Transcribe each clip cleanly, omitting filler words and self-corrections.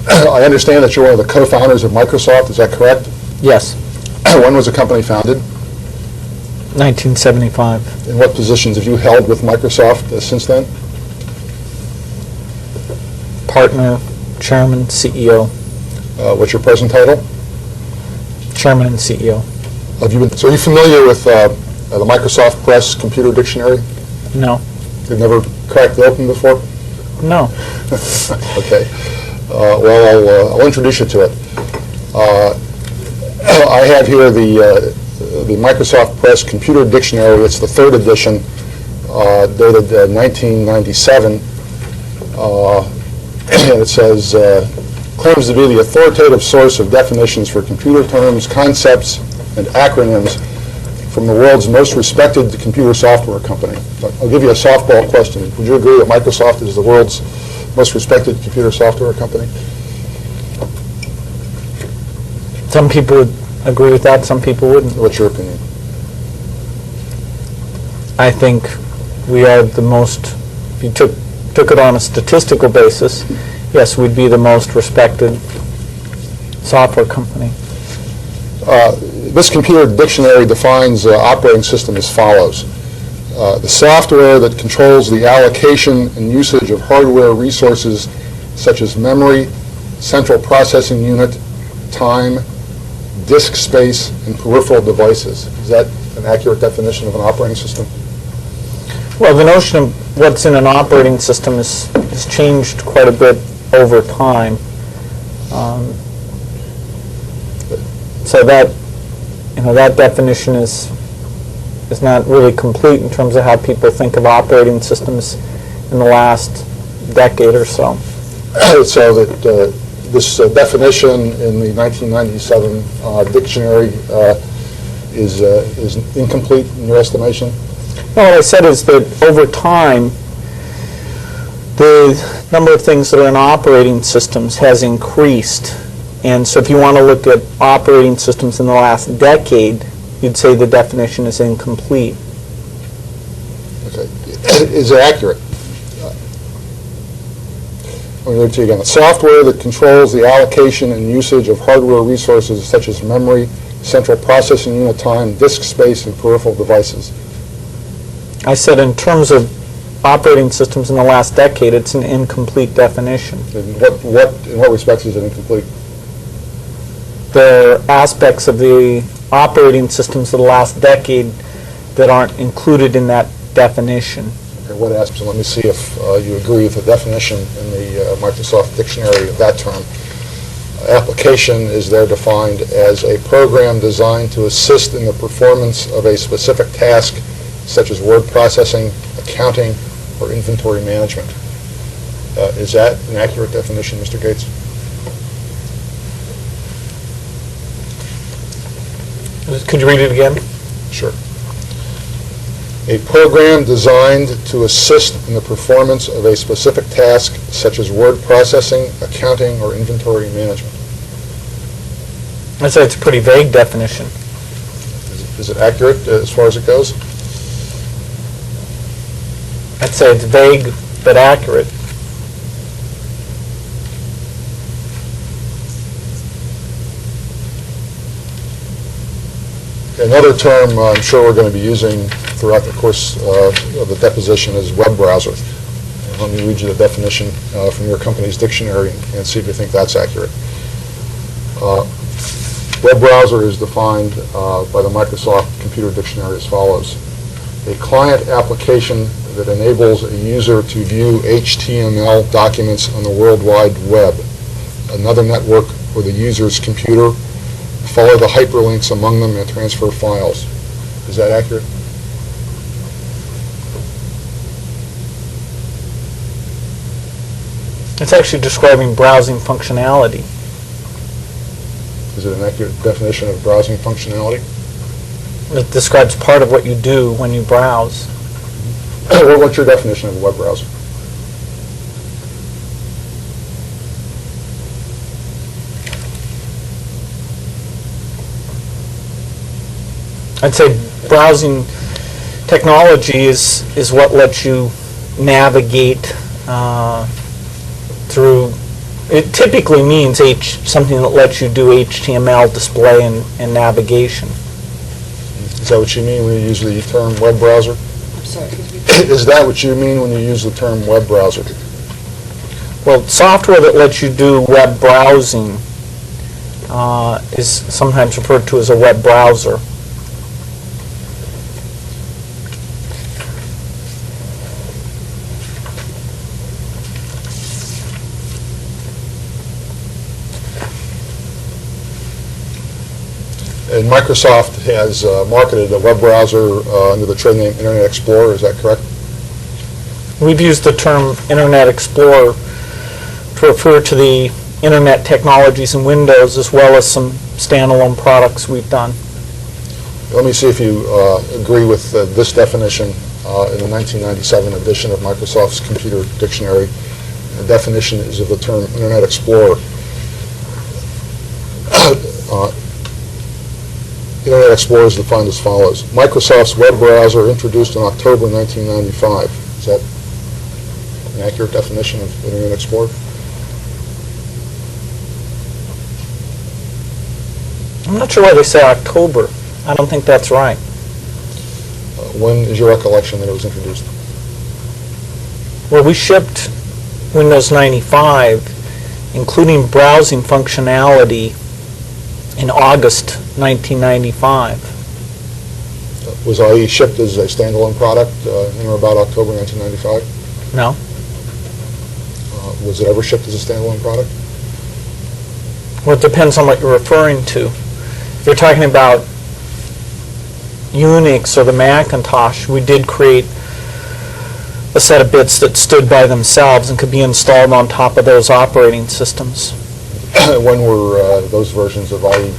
I understand that you're one of the co-founders of Microsoft, is that correct? Yes, When was the company founded? 1975. And what positions have you held with Microsoft since then? Partner, chairman, CEO. What's your present title? Chairman and CEO. So are you familiar with the Microsoft Press Computer Dictionary? No. You've never cracked it open before? No. Okay. Well, I'll introduce you to it. I have here the Microsoft Press Computer Dictionary. It's the third edition, dated 1997. And it says, claims to be the authoritative source of definitions for computer terms, concepts, and acronyms from the world's most respected computer software company. I'll give you a softball question. Would you agree that Microsoft is the world's most respected computer software company? Some people would agree with that, some people wouldn't. What's your opinion? I think we are the most, if you took it on a statistical basis, yes, we'd be the most respected software company. This computer dictionary defines operating system as follows. The software that controls the allocation and usage of hardware resources such as memory, central processing unit, time, disk space, and peripheral devices. Is that an accurate definition of an operating system? Well, the notion of what's in an operating system has changed quite a bit over time. So that definition is not really complete in terms of how people think of operating systems in the last decade or so. So that this definition in the 1997 dictionary is incomplete in your estimation? No, what I said is that over time, the number of things that are in operating systems has increased. And so if you want to look at operating systems in the last decade, you'd say the definition is incomplete. Okay. Is it accurate? Let me read it to you again. The software that controls the allocation and usage of hardware resources such as memory, central processing unit time, disk space, and peripheral devices. I said in terms of operating systems in the last decade, it's an incomplete definition. In what respects is it incomplete? There are aspects of the operating systems of the last decade that aren't included in that definition. Okay, what aspects? Let me see if you agree with the definition in the Microsoft dictionary of that term. Application is there defined as a program designed to assist in the performance of a specific task, such as word processing, accounting, or inventory management. Is that an accurate definition, Mr. Gates? Could you read it again? Sure. A program designed to assist in the performance of a specific task, such as word processing, accounting, or inventory management. I'd say it's a pretty vague definition. Is it accurate as far as it goes? I'd say it's vague but accurate. Another term I'm sure we're going to be using throughout the course of the deposition is web browser. Let me read you the definition from your company's dictionary and see if you think that's accurate. Web browser is defined by the Microsoft Computer Dictionary as follows. A client application that enables a user to view HTML documents on the World Wide Web, another network or the user's computer, follow the hyperlinks among them, and transfer files. Is that accurate? It's actually describing browsing functionality. Is it an accurate definition of browsing functionality? It describes part of what you do when you browse. What's your definition of a web browser? I'd say browsing technology is what lets you navigate through It typically means something that lets you do HTML display and navigation. Is that what you mean when you use the term web browser? I'm sorry, could you Is that what you mean when you use the term web browser? Well, software that lets you do web browsing is sometimes referred to as a web browser. And Microsoft has marketed a web browser under the trade name Internet Explorer, is that correct? We've used the term Internet Explorer to refer to the Internet technologies in Windows as well as some standalone products we've done. Let me see if you agree with this definition in the 1997 edition of Microsoft's Computer Dictionary. The definition is of the term Internet Explorer. Internet Explorer is defined as follows. Microsoft's web browser introduced in October 1995. Is that an accurate definition of Internet Explorer? I'm not sure why they say October. I don't think that's right. When is your recollection that it was introduced? Well, we shipped Windows 95, including browsing functionality, in August 1995. Was IE shipped as a standalone product in or about October 1995? No? Was it ever shipped as a standalone product? Well, it depends on what you're referring to. If you're talking about Unix or the Macintosh, we did create a set of bits that stood by themselves and could be installed on top of those operating systems. When were those versions of IE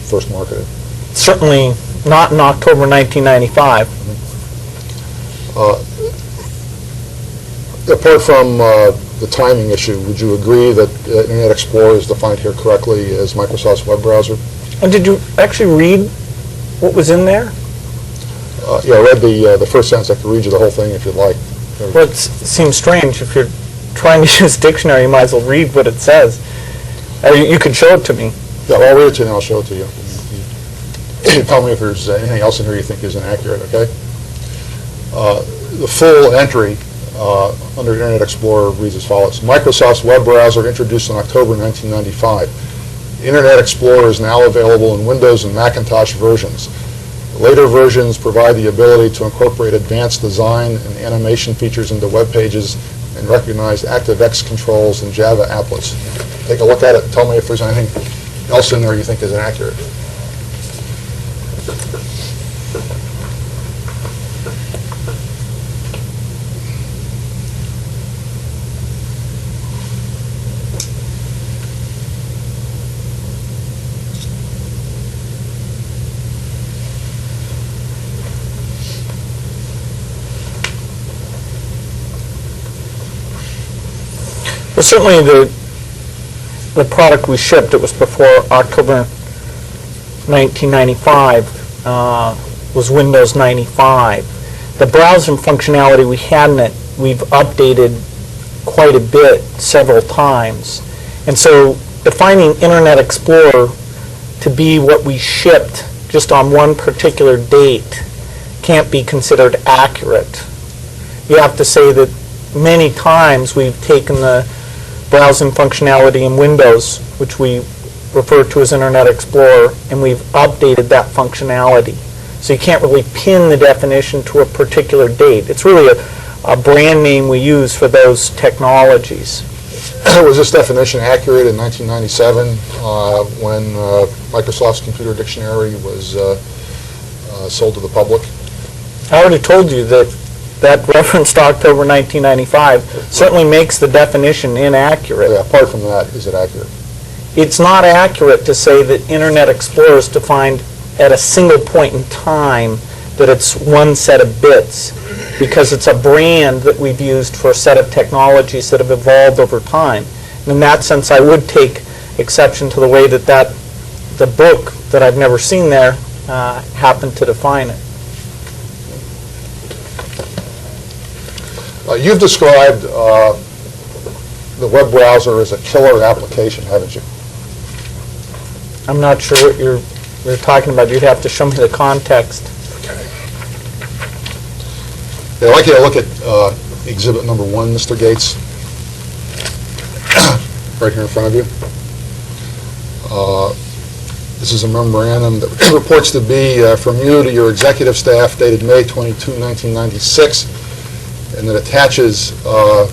first marketed? Certainly not in October 1995. Apart from the timing issue, would you agree that Internet Explorer is defined here correctly as Microsoft's web browser? And did you actually read what was in there? Yeah, I read the first sentence. I could read you the whole thing if you'd like. Well, it seems strange. If you're trying to use dictionary, you might as well read what it says. You could show it to me. Yeah, well, I'll read it to you and I'll show it to you. You tell me if there's anything else in here you think is inaccurate, okay? The full entry under Internet Explorer reads as follows. Microsoft's web browser introduced in October 1995. Internet Explorer is now available in Windows and Macintosh versions. Later versions provide the ability to incorporate advanced design and animation features into web pages and recognize ActiveX controls and Java applets. Take a look at it and tell me if there's anything else in there you think is inaccurate. Well, certainly the product we shipped, it was before October 1995, was Windows 95. The browsing functionality we had in it, we've updated quite a bit several times. And so defining Internet Explorer to be what we shipped just on one particular date can't be considered accurate. You have to say that many times we've taken the browsing functionality in Windows, which we refer to as Internet Explorer, and we've updated that functionality. So you can't really pin the definition to a particular date. It's really a brand name we use for those technologies. Was this definition accurate in 1997 when Microsoft's Computer Dictionary was sold to the public? I already told you that that reference to October 1995 certainly makes the definition inaccurate. Yeah, apart from that, is it accurate? It's not accurate to say that Internet Explorer is defined at a single point in time, that it's one set of bits, because it's a brand that we've used for a set of technologies that have evolved over time. And in that sense, I would take exception to the way that the book that I've never seen there happened to define it. You've described the web browser as a killer application, haven't you? I'm not sure what you're talking about. You'd have to show me the context. Yeah, I'd like you to look at exhibit number 1, Mr. Gates, right here in front of you. This is a memorandum that purports to be from you to your executive staff dated May 22, 1996, and that attaches, for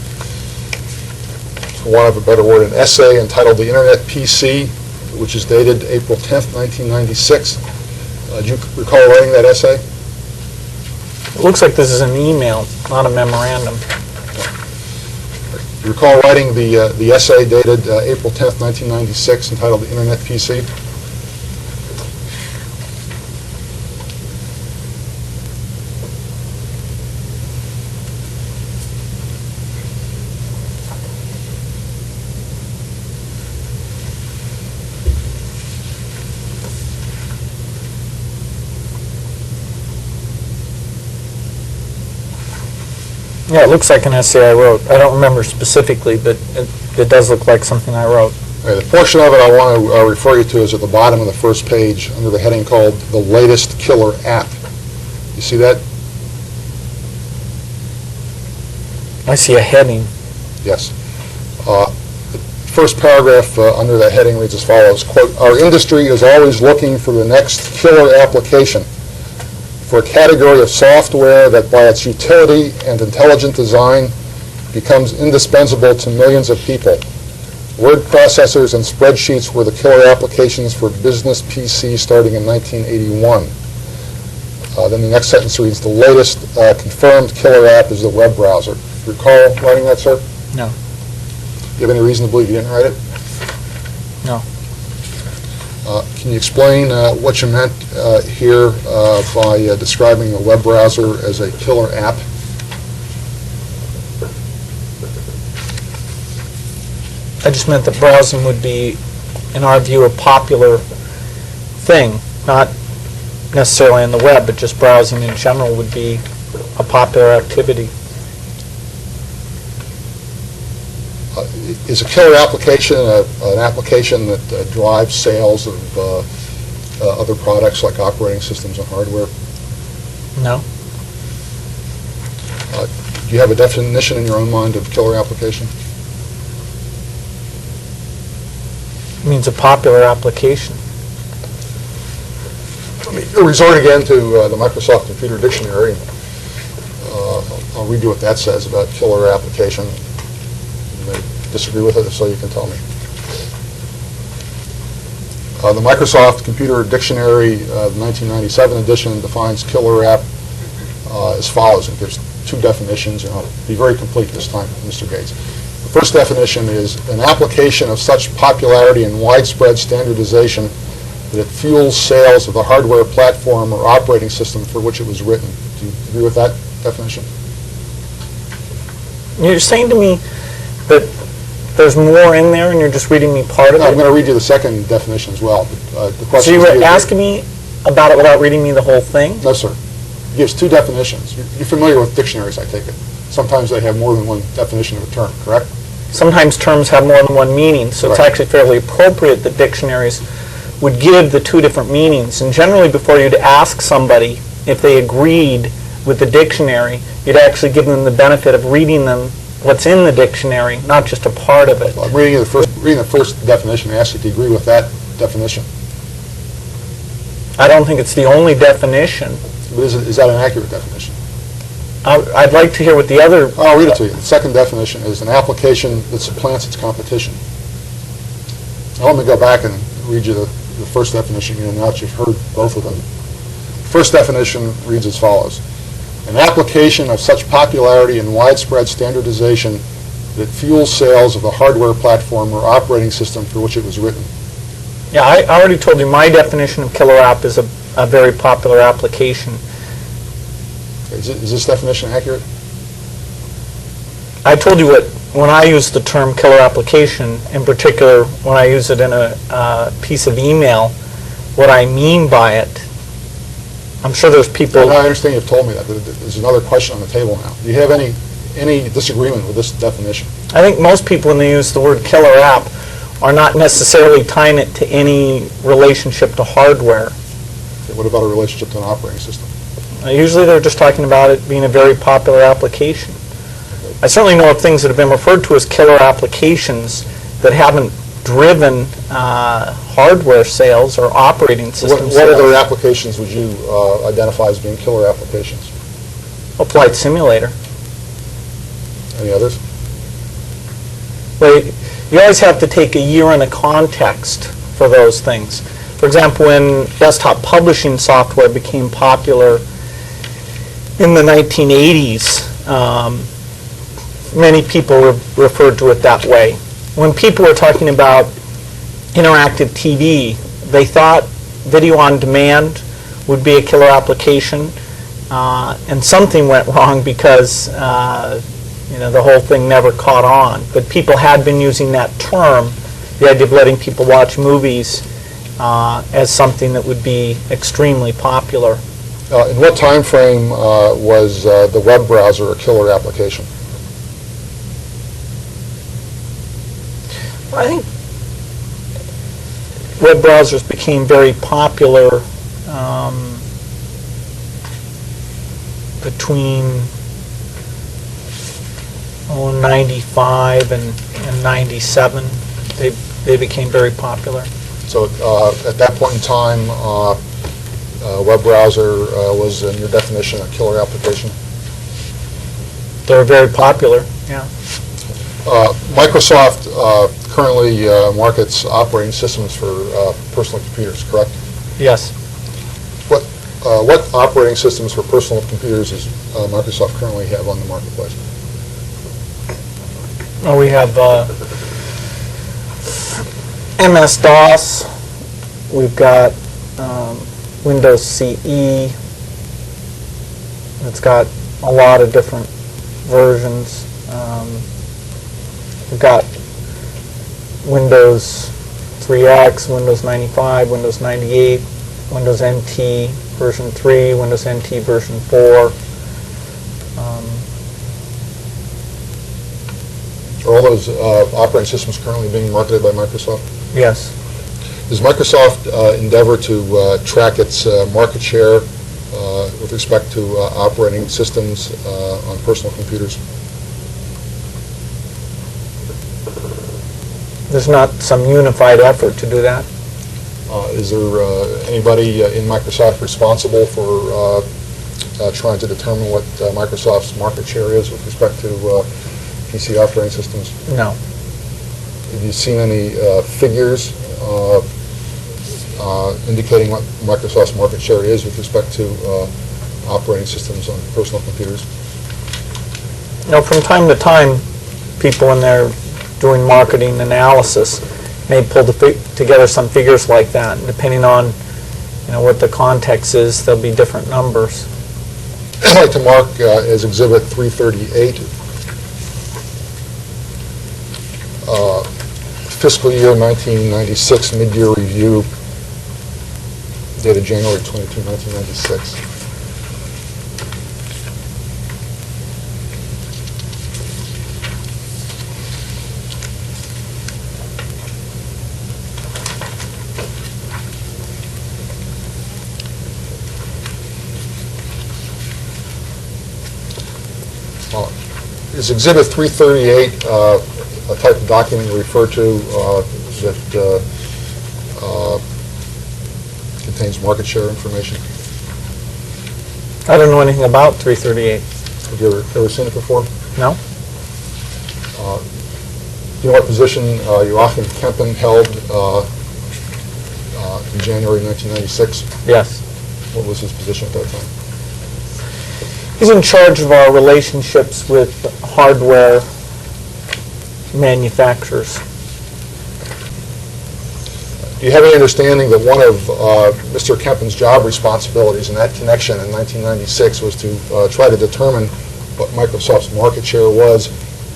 want of a better word, an essay entitled The Internet PC, which is dated April 10th, 1996. Do you recall writing that essay? It looks like this is an email, not a memorandum. You recall writing the essay dated April 10th, 1996, entitled The Internet PC? Yeah, it looks like an essay I wrote. I don't remember specifically, but it does look like something I wrote. All right, the portion of it I want to refer you to is at the bottom of the first page under the heading called The Latest Killer App. You see that? I see a heading. Yes. The first paragraph under that heading reads as follows, quote, "Our industry is always looking for the next killer application, for a category of software that by its utility and intelligent design becomes indispensable to millions of people. Word processors and spreadsheets were the killer applications for business PC starting in 1981. Then the next sentence reads, "The latest confirmed killer app is the web browser." Recall writing that, sir? No. Do you have any reason to believe you didn't write it? No. Can you explain what you meant here by describing the web browser as a killer app? I just meant that browsing would be, in our view, a popular thing, not necessarily on the web, but just browsing in general would be a popular activity. Is a killer application an application that drives sales of other products like operating systems and hardware? No. Do you have a definition in your own mind of killer application? It means a popular application. Resort again to the Microsoft Computer Dictionary. I'll read you what that says about killer application. You may disagree with it, so you can tell me. The Microsoft Computer Dictionary, 1997 edition, defines killer app as follows. It gives two definitions, and I'll be very complete this time, Mr. Gates. The first definition is an application of such popularity and widespread standardization that it fuels sales of the hardware platform or operating system for which it was written. Do you agree with that definition? You're saying to me that there's more in there and you're just reading me part of No, it? I'm going to read you the second definition as well. The So question you is, were asking me about it without reading me the whole thing? No, sir. It gives two definitions. You're familiar with dictionaries, I take it. Sometimes they have more than one definition of a term, correct? Sometimes terms have more than one meaning, so it's Right. actually fairly appropriate that dictionaries would give the two different meanings. And generally, before you'd ask somebody if they agreed with the dictionary, you'd actually give them the benefit of reading them what's in the dictionary, not just a part of it. Well, I'm reading the first definition. I ask you to agree with that definition. I don't think it's the only definition. But is that an accurate definition? I'd like to hear what the other... I'll read it to you. The second definition is an application that supplants its competition. Now let me go back and read you the first definition again, now that you've heard both of them. The first definition reads as follows. An application of such popularity and widespread standardization that it fuels sales of the hardware platform or operating system for which it was written. Yeah, I already told you my definition of killer app is a very popular application. Is this definition accurate? I told you when I use the term killer application, in particular when I use it in a piece of email, what I mean by it. I'm sure there's people... I understand you've told me that, but there's another question on the table now. Do you have any any disagreement with this definition? I think most people, when they use the word killer app, are not necessarily tying it to any relationship to hardware. Okay, what about a relationship to an operating system? Usually they're just talking about it being a very popular application. I certainly know of things that have been referred to as killer applications that haven't driven hardware sales or operating system What sales. other applications would you identify as being killer applications? Flight simulator. Any others? But you always have to take a year and a context for those things. For example, when desktop publishing software became popular in the 1980s, many people referred to it that way. When people were talking about interactive TV, they thought video on demand would be a killer application, and something went wrong because the whole thing never caught on. But people had been using that term, the idea of letting people watch movies, as something that would be extremely popular. In what time frame was the web browser a killer application? I think web browsers became very popular between 95 and 97. They became very popular. So at that point in time, web browser was, in your definition, a killer application? They were very popular, yeah. Microsoft currently markets operating systems for personal computers, correct? Yes. What operating systems for personal computers does Microsoft currently have on the marketplace? Well, we have MS-DOS. We've got Windows CE. It's got a lot of different versions. We've got Windows 3X, Windows 95, Windows 98, Windows NT version 3, Windows NT version 4. Are all those operating systems currently being marketed by Microsoft? Yes. Does Microsoft endeavor to track its market share with respect to operating systems on personal computers? There's not some unified effort to do that. Is there anybody in Microsoft responsible for trying to determine what Microsoft's market share is with respect to PC operating systems? No. Have you seen any figures indicating what Microsoft's market share is with respect to operating systems on personal computers? From time to time, people when they're doing marketing analysis may pull together some figures like that. And depending on what the context is, there'll be different numbers. I'd like to mark as Exhibit 338 fiscal year 1996 mid-year review dated January 22, 1996. Is Exhibit 338 a type of document you refer to that contains market share information? I don't know anything about 338. Have you ever seen it before? No? Do you know what position Joachim Kempen held in January 1996? Yes. What was his position at that time? He's in charge of our relationships with hardware manufacturers. Do you have any understanding that one of Mr. Kempen's job responsibilities in that connection in 1996 was to try to determine what Microsoft's market share was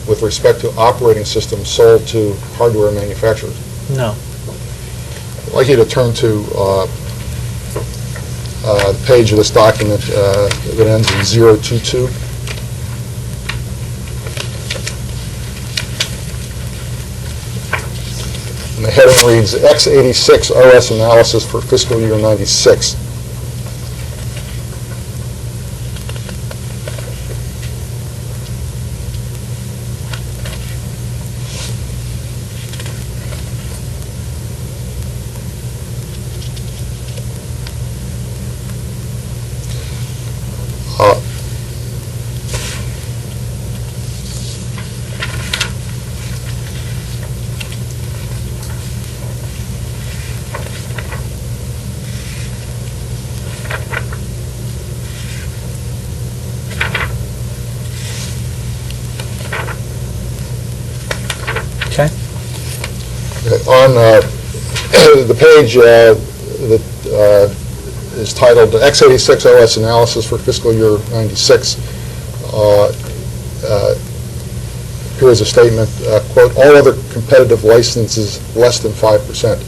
with respect to operating systems sold to hardware manufacturers? No. I'd like you to turn to the page of this document that ends in 022. And the heading reads X86 OS Analysis for Fiscal Year 96. Okay. On the page that is titled X86 OS Analysis for Fiscal Year 96, here is a statement, quote, all other competitive licenses less than 5%.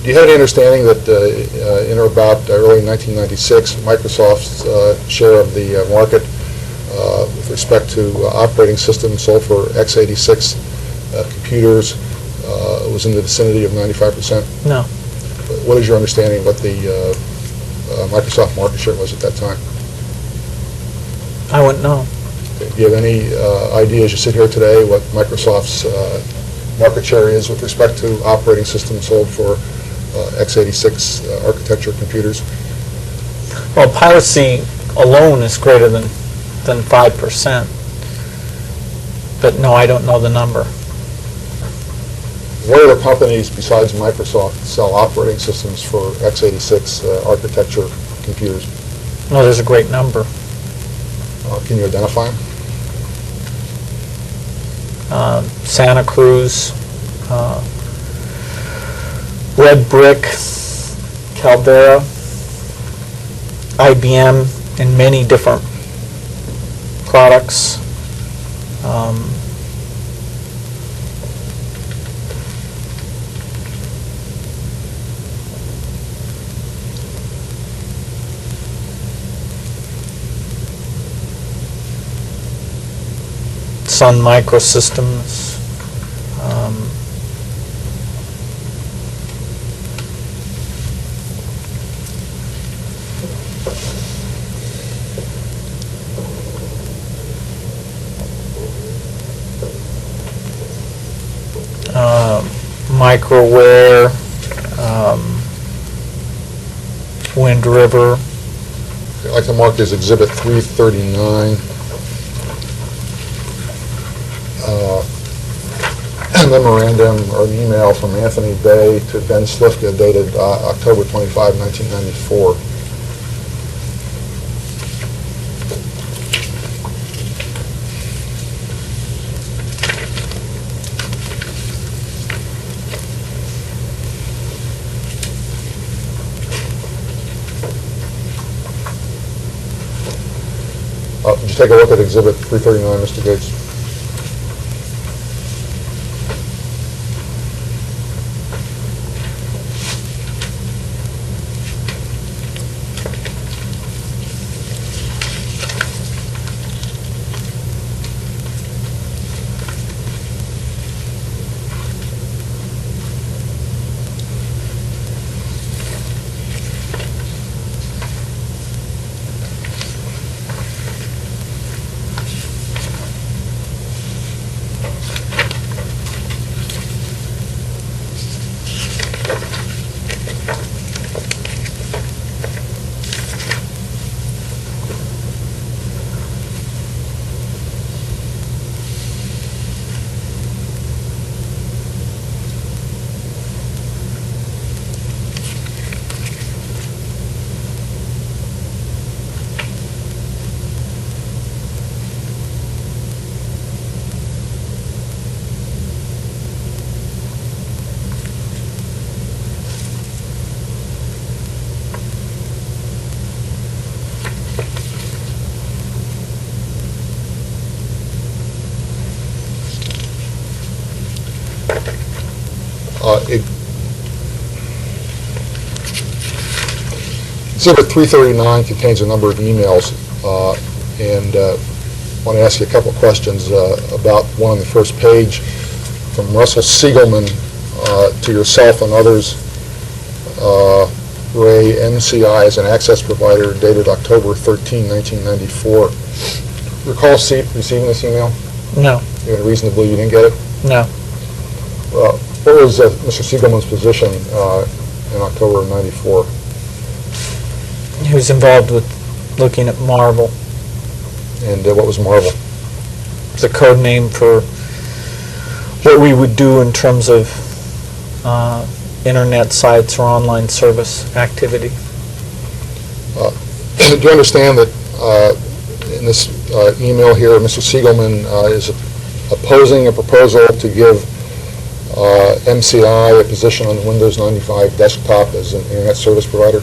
Do you have any understanding that in or about early 1996, Microsoft's share of the market with respect to operating systems sold for x86 computers was in the vicinity of 95%? No. What is your understanding of what the Microsoft market share was at that time? I wouldn't know. Okay. Do you have any idea as you sit here today what Microsoft's market share is with respect to operating systems sold for x86 architecture computers? Well, piracy alone is greater than 5%. But no, I don't know the number. What other companies besides Microsoft sell operating systems for x86 architecture computers? No, there's a great number. Can you identify them? Santa Cruz, Red Brick, Caldera, IBM, and many different products. Sun Microsystems. Microware, Wind River. I'd like to mark as Exhibit 339. Memorandum or an email from Anthony Bay to Ben Slifka dated October 25, 1994. Did you take a look at Exhibit 339, Mr. Gates? Exhibit 339 contains a number of emails, and I want to ask you a couple of questions about one on the first page from Russell Siegelman to yourself and others, Ray, MCI as an access provider dated October 13, 1994. Recall receiving this email? No, You had a reason to believe you didn't get it? no. What was Mr. Siegelman's position in October of 94? He was involved with looking at Marvel. And what was Marvel? It's a code name for what we would do in terms of internet sites or online service activity. Do you understand that in this email here, Mr. Siegelman is opposing a proposal to give MCI a position on the Windows 95 desktop as an internet service provider?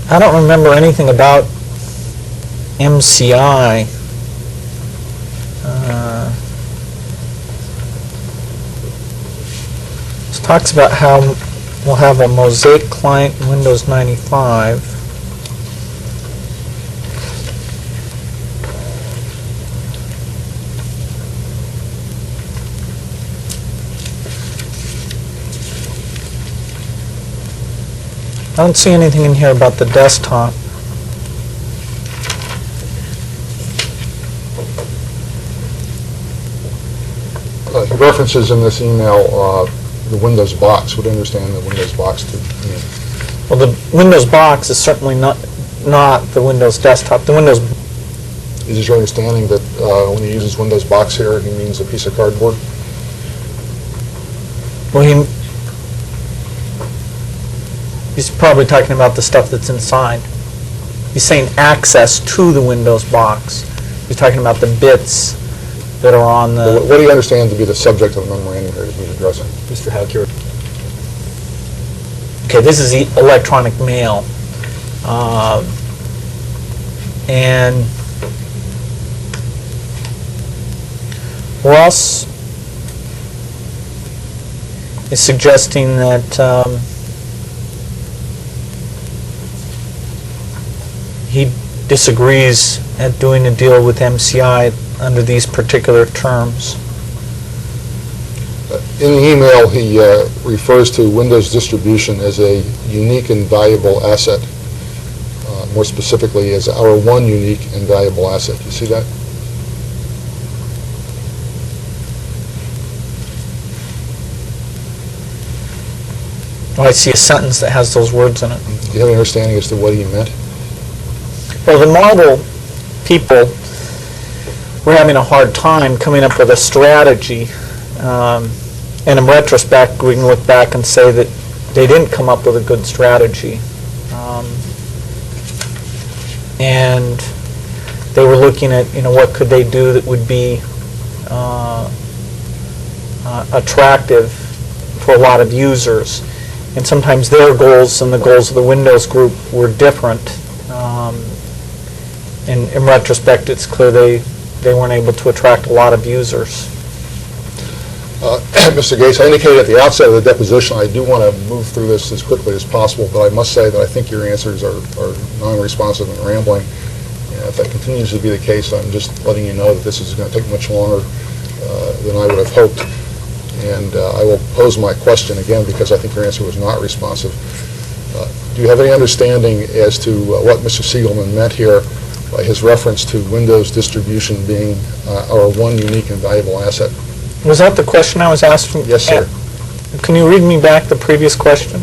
I don't remember anything about MCI. This talks about how we'll have a Mosaic client in Windows 95. I don't see anything in here about the desktop. He references in this email the Windows box. Would you understand the Windows box to mean? Well, the Windows box is certainly not the Windows desktop. The Windows. Is it your understanding that when he uses Windows box here, he means a piece of cardboard? Well, he's probably talking about the stuff that's inside. He's saying access to the Windows box. He's talking about the bits that are on the... What do you understand to be the subject of the memorandum here that he's addressing? Mr. Halkier. Okay, this is electronic mail. And Ross is suggesting that he disagrees at doing a deal with MCI under these particular terms. In the email, he refers to Windows distribution as a unique and valuable asset. More specifically, as our one unique and valuable asset. You see that? Oh, I see a sentence that has those words in it. Do you have any understanding as to what he meant? Well, the Marvel people were having a hard time coming up with a strategy. And in retrospect, we can look back and say that they didn't come up with a good strategy. And they were looking at, what could they do that would be attractive for a lot of users. And sometimes their goals and the goals of the Windows group were different. And in retrospect, it's clear they weren't able to attract a lot of users. Mr. Gates, I indicated at the outset of the deposition I do want to move through this as quickly as possible, but I must say that I think your answers are non-responsive and rambling. And if that continues to be the case, I'm just letting you know that this is going to take much longer than I would have hoped. And I will pose my question again because I think your answer was not responsive. Do you have any understanding as to what Mr. Siegelman meant here by his reference to Windows distribution being our one unique and valuable asset? Was that the question I was asking? Yes, sir. Can you read me back the previous question?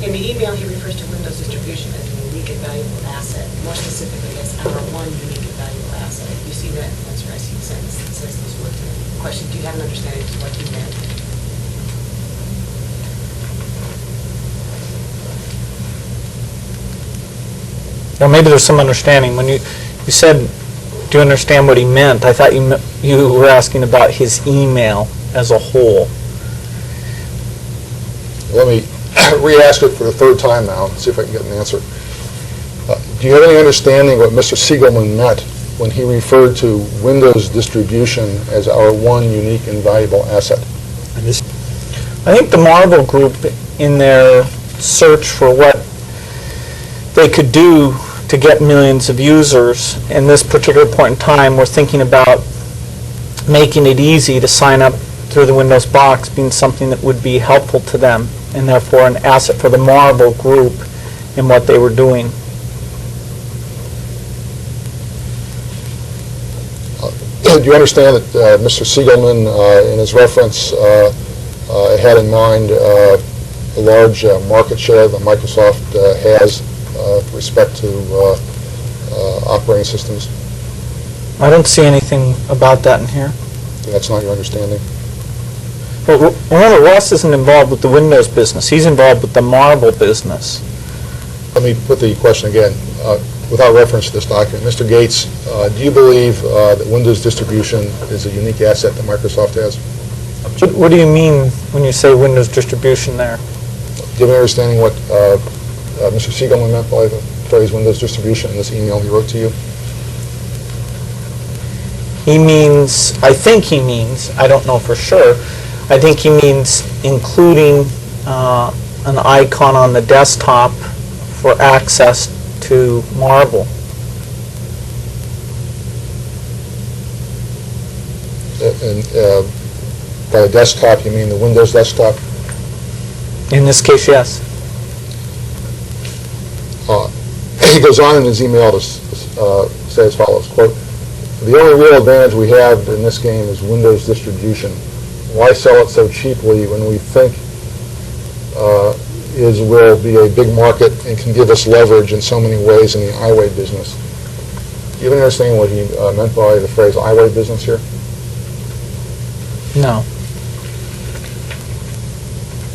In the email, he refers to Windows distribution as a unique and valuable asset, more specifically as our one unique and valuable asset. You see that? That's where I see the sentence that says those words. Question, do you have an understanding of what he meant? Well, maybe there's some understanding. When you said, do you understand what he meant, I thought you were asking about his email as a whole. Let me re-ask it for the third time now and see if I can get an answer. Do you have any understanding what Mr. Siegelman meant when he referred to Windows distribution as our one unique and valuable asset? I think the Marvel Group, in their search for what they could do to get millions of users, in this particular point in time, were thinking about making it easy to sign up through the Windows box being something that would be helpful to them, and therefore an asset for the Marvel Group in what they were doing. Do you understand that Mr. Siegelman, in his reference, had in mind a large market share that Microsoft has with respect to operating systems? I don't see anything about that in here. That's not your understanding? Well, remember, Ross isn't involved with the Windows business. He's involved with the Marvel business. Let me put the question again. Without reference to this document, Mr. Gates, do you believe that Windows distribution is a unique asset that Microsoft has? What do you mean when you say Windows distribution there? Do you have any understanding what Mr. Siegelman meant by the phrase Windows distribution in this email he wrote to you? He means, I think he means, I don't know for sure, I think he means including an icon on the desktop for access to Marvel. And by the desktop, you mean the Windows desktop? In this case, yes. He goes on in his email to say as follows, quote, "The only real advantage we have in this game is Windows distribution. Why sell it so cheaply when we think will be a big market and can give us leverage in so many ways in the iWay business?" Do you have any understanding what he meant by the phrase iWay business here? No.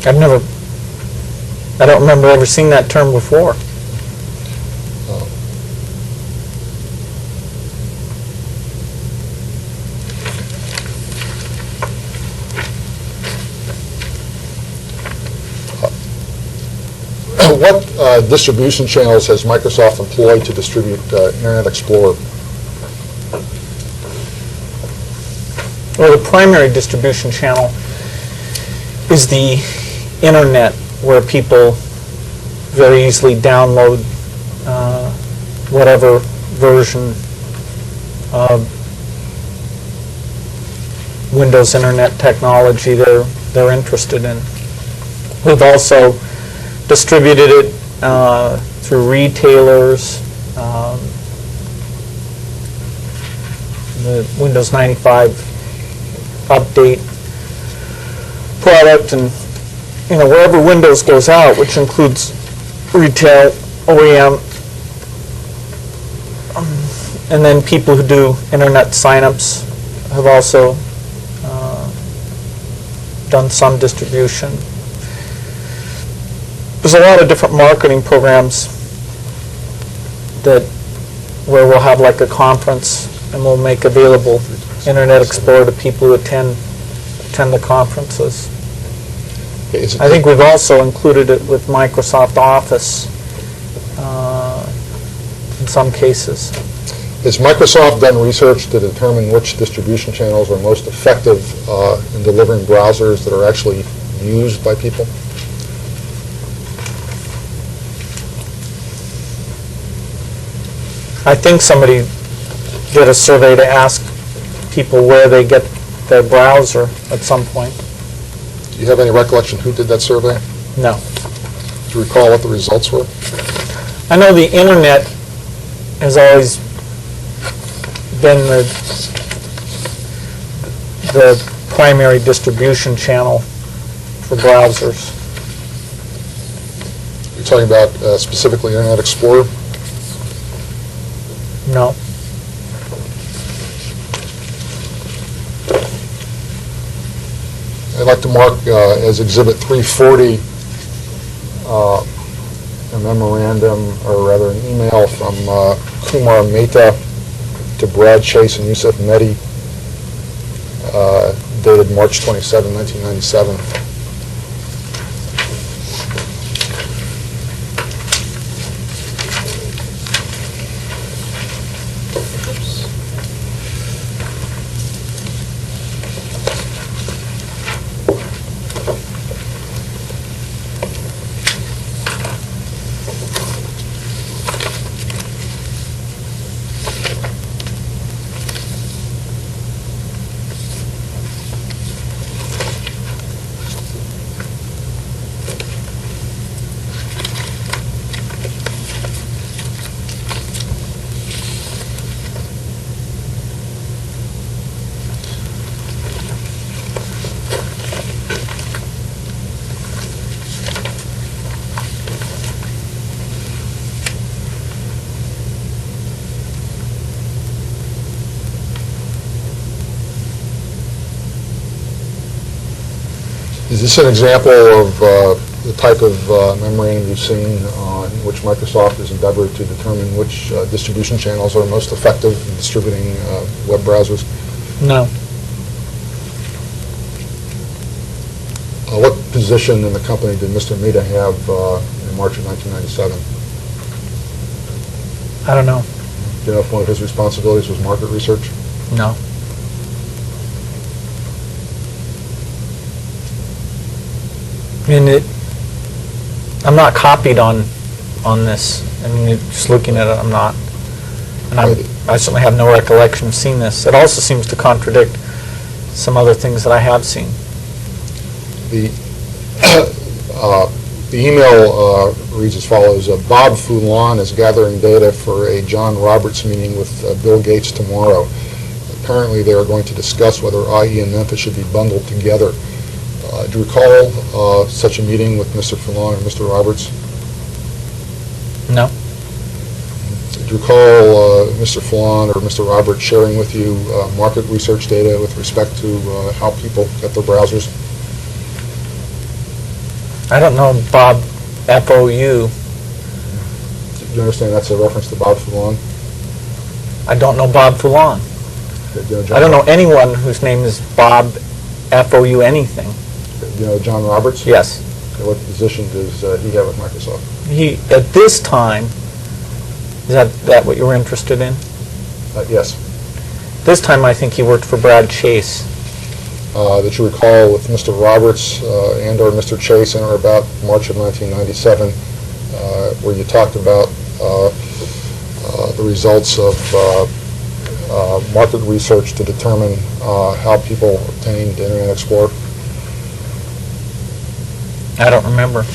I don't remember ever seeing that term before. What distribution channels has Microsoft employed to distribute Internet Explorer? Well, the primary distribution channel is the Internet, where people very easily download whatever version of Windows Internet technology they're interested in. We've also distributed it through retailers, the Windows 95 update product, and wherever Windows goes out, which includes retail, OEM, and then people who do internet signups have also done some distribution. There's a lot of different marketing programs where we'll have like a conference and we'll make available Internet Explorer to people who attend the conferences. I think we've also included it with Microsoft Office in some cases. Has Microsoft done research to determine which distribution channels are most effective in delivering browsers that are actually used by people? I think somebody did a survey to ask people where they get their browser at some point. Do you have any recollection who did that survey? No. Do you recall what the results were? I know the Internet has always been the primary distribution channel for browsers. You're talking about specifically Internet Explorer? No. I'd like to mark as Exhibit 340 a memorandum, or rather an email from Kumar Mehta to Brad Chase and Yusuf Mehdi, dated March 27, 1997. Is this an example of the type of memorandum you've seen in which Microsoft is endeavored to determine which distribution channels are most effective in distributing web browsers? No. What position in the company did Mr. Mita have in March of 1997? I don't know. Do you know if one of his responsibilities was market research? No. I mean, I'm not copied on this. I mean, just looking at it, I'm not. And I certainly have no recollection of seeing this. It also seems to contradict some other things that I have seen. The email reads as follows. Bob Foulon is gathering data for a John Roberts meeting with Bill Gates tomorrow. Apparently they are going to discuss whether IE and Memphis should be bundled together. Do you recall such a meeting with Mr. Foulon or Mr. Roberts? No. Do you recall Mr. Foulon or Mr. Roberts sharing with you market research data with respect to how people get their browsers? I don't know Bob F-O-U. Do you understand that's a reference to Bob Foulon? I don't know Bob Foulon. Do you know John I don't know anyone whose name is Bob F-O-U anything. Do you know John Roberts? Yes. Okay, what position does he have at Microsoft? He, at this time, is that what you were interested in? Yes. This time I think he worked for Brad Chase. That you recall with Mr. Roberts and or Mr. Chase in or about March of 1997, where you talked about the results of market research to determine how people obtained Internet Explorer? I don't remember.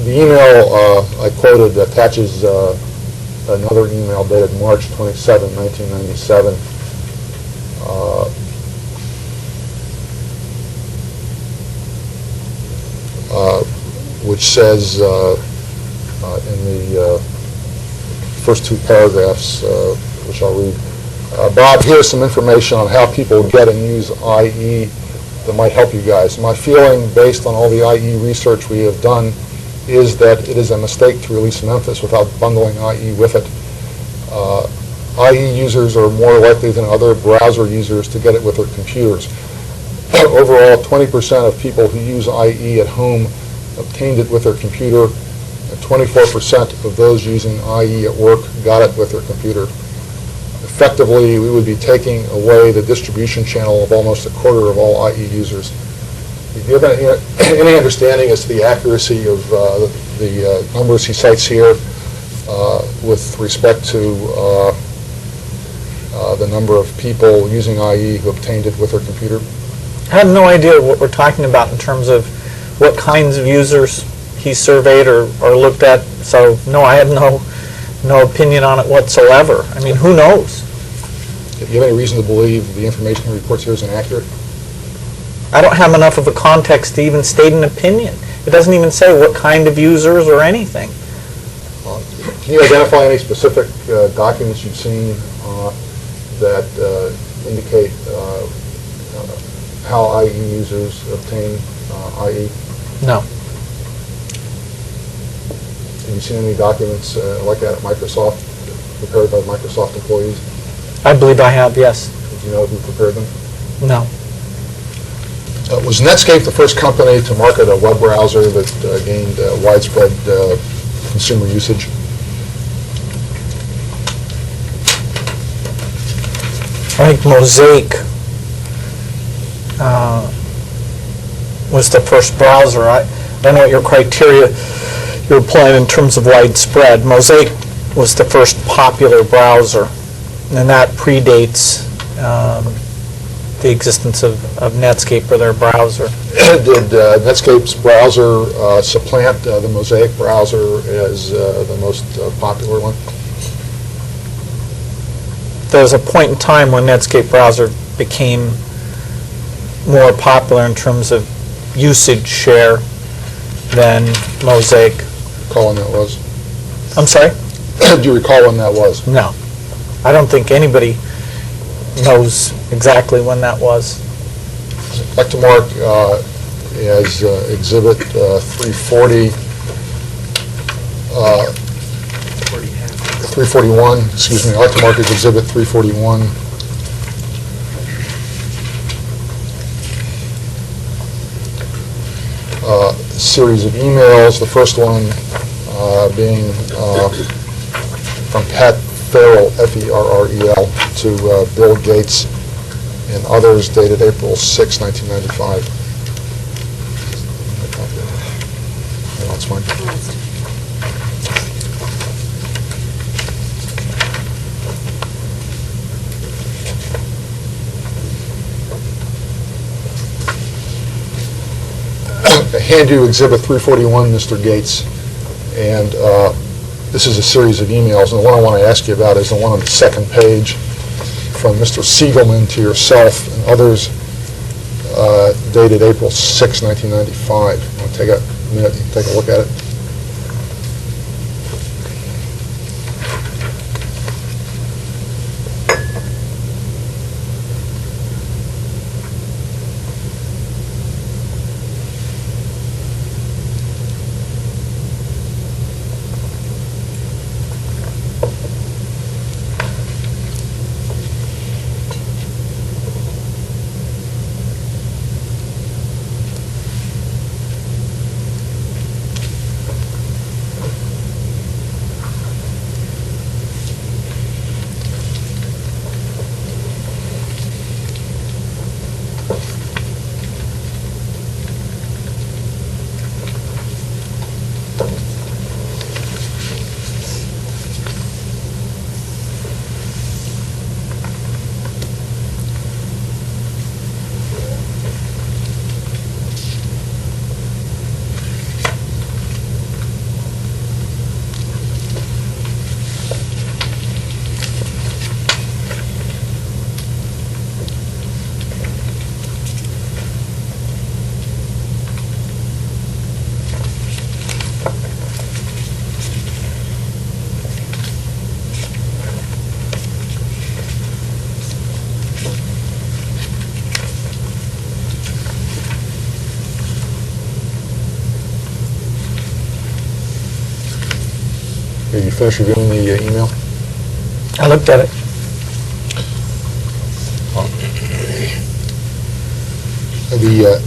The email I quoted attaches another email dated March 27, 1997. Which says in the first two paragraphs, which I'll read, Bob, here's some information on how people get and use IE that might help you guys. My feeling, based on all the IE research we have done, is that it is a mistake to release Memphis without bundling IE with it. IE users are more likely than other browser users to get it with their computers. Overall, 20% of people who use IE at home obtained it with their computer, and 24% of those using IE at work got it with their computer. Effectively, we would be taking away the distribution channel of almost a quarter of all IE users. Do you have any understanding as to the accuracy of the numbers he cites here with respect to the number of people using IE who obtained it with their computer? I have no idea what we're talking about in terms of what kinds of users he surveyed or looked at. So no, I have no opinion on it whatsoever. I mean, who knows? Do you have any reason to believe the information he reports here is inaccurate? I don't have enough of a context to even state an opinion. It doesn't even say what kind of users or anything. Can you identify any specific documents you've seen that indicate how IE users obtain IE? No. Have you seen any documents like that at Microsoft, prepared by Microsoft employees? I believe I have, yes. Do you know who prepared them? No. Was Netscape the first company to market a web browser that gained widespread consumer usage? I think Mosaic was the first browser. I don't know what your criteria you're applying in terms of widespread. Mosaic was the first popular browser, and that predates the existence of Netscape or their browser. Did Netscape's browser supplant the Mosaic browser as the most popular one? There was a point in time when Netscape browser became more popular in terms of usage share than Mosaic. Recall when that was? I'm sorry? Do you recall when that was? No. I don't think anybody knows exactly when that was. I'd like to mark as Exhibit 340, 341, excuse me, I'd like to mark as Exhibit 341. Series of emails, the first one being from Pat Farrell, F-E-R-R-E-L, to Bill Gates and others, dated April 6, 1995. No, that's fine. I hand you Exhibit 341, Mr. Gates, and this is a series of emails, and the one I want to ask you about is the one on the second page from Mr. Siegelman to yourself and others, dated April 6, 1995. You want to take a minute and take a look at it? Did you finish reviewing the email? I looked at it. The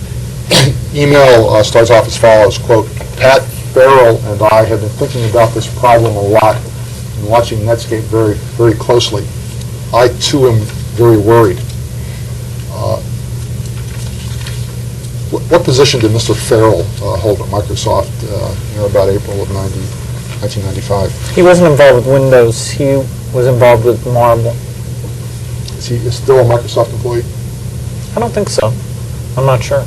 email starts off as follows, quote, Pat Farrell and I have been thinking about this problem a lot and watching Netscape very, very closely. I, too, am very worried. What position did Mr. Farrell hold at Microsoft about April of 1995? He wasn't involved with Windows. He was involved with Marble. Is he still a Microsoft employee? I don't think so. I'm not sure.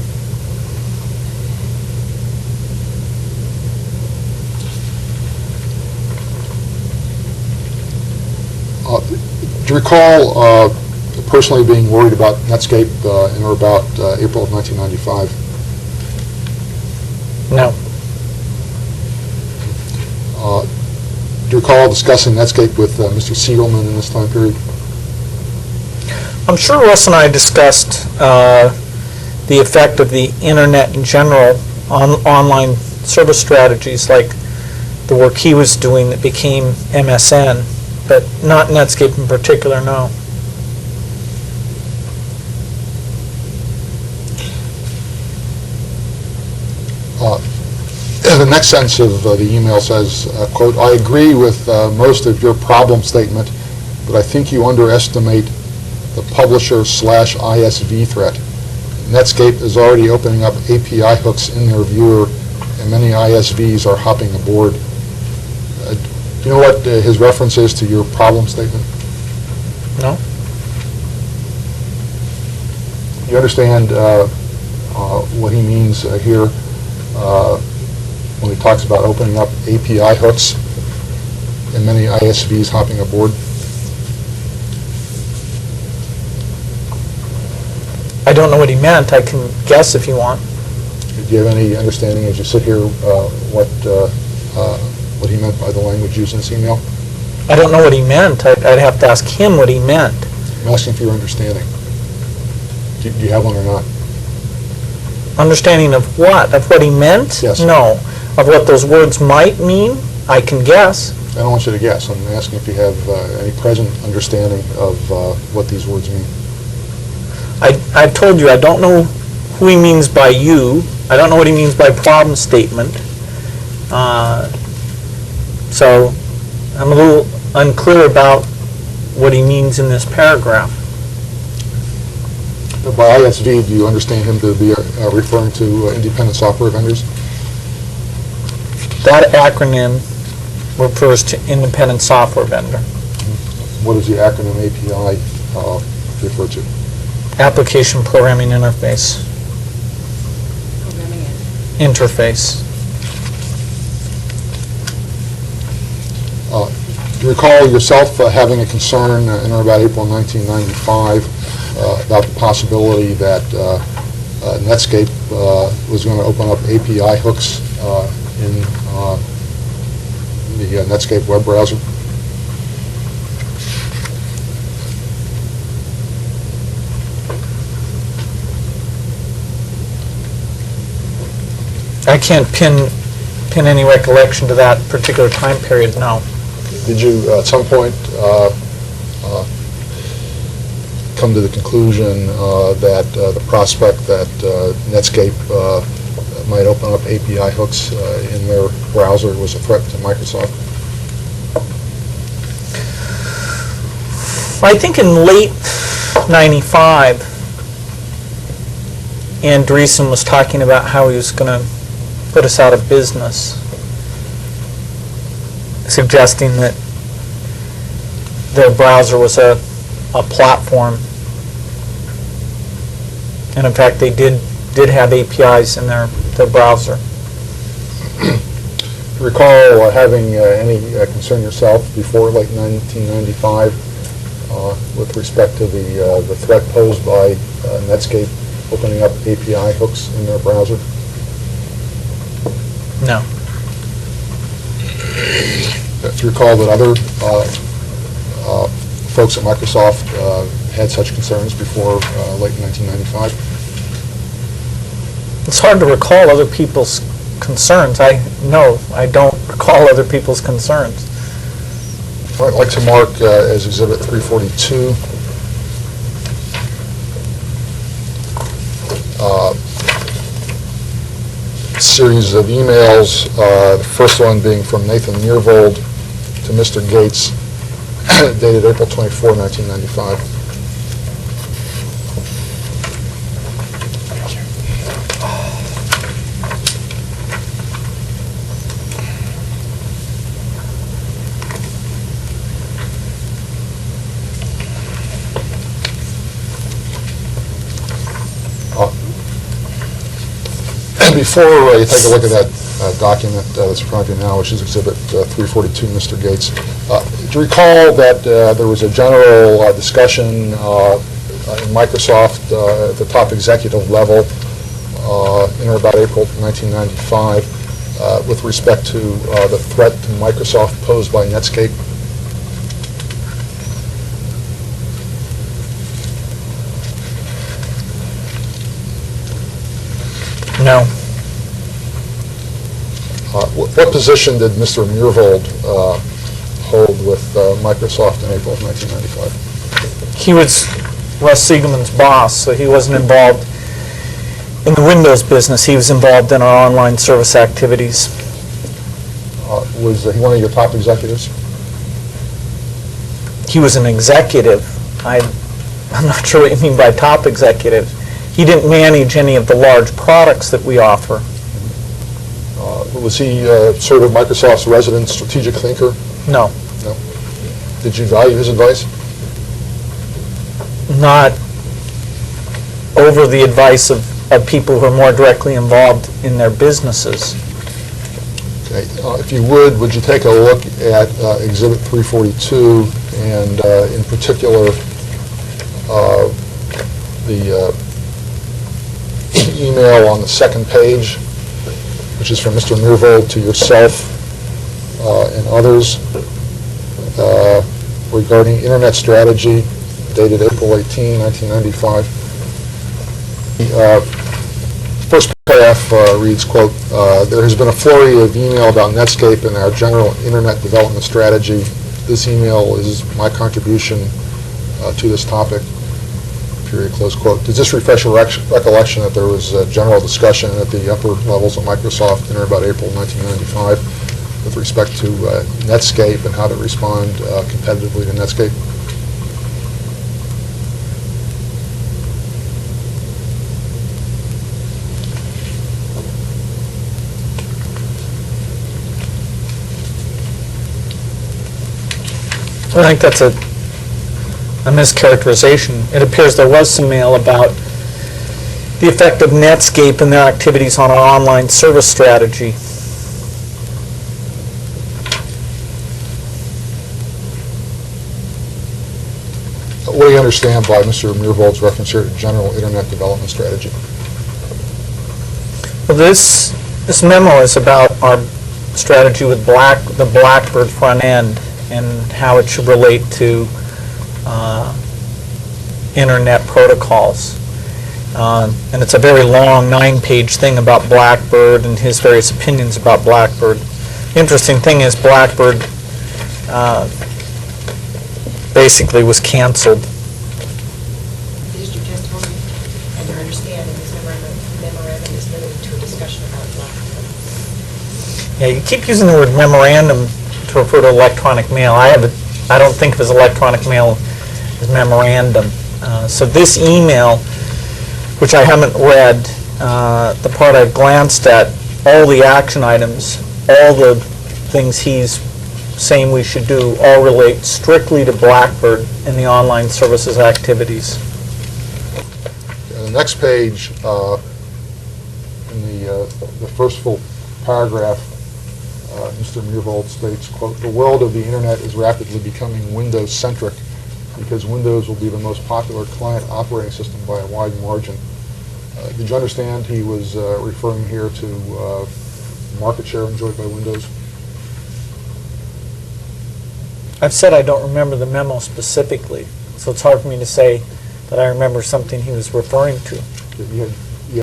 Do you recall personally being worried about Netscape in or about April of 1995? No. Do you recall discussing Netscape with Mr. Siegelman in this time period? I'm sure Russ and I discussed the effect of the internet in general on online service strategies, like the work he was doing that became MSN, but not Netscape in particular, no. The next sentence of the email says, quote, I agree with most of your problem statement, but I think you underestimate the publisher/ISV threat. Netscape is already opening up API hooks in their viewer, and many ISVs are hopping aboard. Do you know what his reference is to your problem statement? No? Do you understand what he means here when he talks about opening up API hooks and many ISVs hopping aboard? I don't know what he meant. I can guess if you want. Do you have any understanding as you sit here what he meant by the language used in this email? I don't know what he meant. I'd have to ask him what he meant. I'm asking for your understanding. Do you have one or not? understanding of what? Of what he meant? Yes. No. Of what those words might mean? I can guess. I don't want you to guess. I'm asking if you have any present understanding of what these words mean. I told you I don't know who he means by you. I don't know what he means by problem statement. So I'm a little unclear about what he means in this paragraph. By ISV, do you understand him to be referring to independent software vendors? That acronym refers to independent software vendor. What does the acronym API refer to? Application Programming Interface. Programming Interface. You recall yourself having a concern in about April 1995 about the possibility that Netscape was going to open up API hooks in the Netscape web browser. I can't pin any recollection to that particular time period, no. Did you at some point come to the conclusion that the prospect that Netscape might open up API hooks in their browser was a threat to Microsoft? I think in late '95, Andreessen was talking about how he was going to put us out of business, suggesting that their browser was a platform. And in fact, they did have APIs in their browser. Recall having any concern yourself before late 1995 with respect to the threat posed by Netscape opening up API hooks in their browser? No. If you recall that other folks at Microsoft had such concerns before late 1995? It's hard to recall other people's concerns. I don't recall other people's concerns. I'd like to mark as Exhibit 342 series of emails, the first one being from Nathan Myhrvold to Mr. Gates, dated April 24, 1995. Before you take a look at that document that's in front of you now, which is Exhibit 342, Mr. Gates, do you recall that there was a general discussion in Microsoft at the top executive level in or about April 1995 with respect to the threat to Microsoft posed by Netscape? No. What position did Mr. Myhrvold hold with Microsoft in April of 1995? He was Russ Siegelman's boss, so he wasn't involved in the Windows business. He was involved in our online service activities. Was he one of your top executives? He was an executive. I'm not sure what you mean by top executive. He didn't manage any of the large products that we offer. Was he sort of Microsoft's resident strategic thinker? No. No. Did you value his advice? Not over the advice of people who are more directly involved in their businesses. Okay. If you would you take a look at Exhibit 342 and in particular the email on the second page, which is from Mr. Myhrvold to yourself and others regarding Internet strategy, dated April 18, 1995. The first paragraph reads, quote, "There has been a flurry of email about Netscape and our general internet development strategy. This email is my contribution to this topic," period, close quote. Does this refresh your recollection that there was a general discussion at the upper levels of Microsoft in about April 1995 with respect to Netscape and how to respond competitively to Netscape? I think that's a mischaracterization. It appears there was some mail about the effect of Netscape and their activities on our online service strategy. What do you understand by Mr. Myhrvold's reference here to general internet development strategy? Well, this memo is about our strategy with the Blackbird front end and how it should relate to internet protocols. And it's a very long 9-page thing about Blackbird and his various opinions about Blackbird. The interesting thing is Blackbird basically was canceled. Is your testimony and your understanding this memorandum is limited to a discussion about Blackbird? Yeah, you keep using the word memorandum to refer to electronic mail. I don't think of as electronic mail as memorandum. So this email, which I haven't read, the part I've glanced at, all the action items, all the things he's saying we should do, all relate strictly to Blackbird and the online services activities. The next page, in the first full paragraph, Mr. Myhrvold states, quote, "The world of the internet is rapidly becoming Windows-centric because Windows will be the most popular client operating system by a wide margin." Did you understand he was referring here to market share enjoyed by Windows? I've said I don't remember the memo specifically, so it's hard for me to say that I remember something he was referring to. He had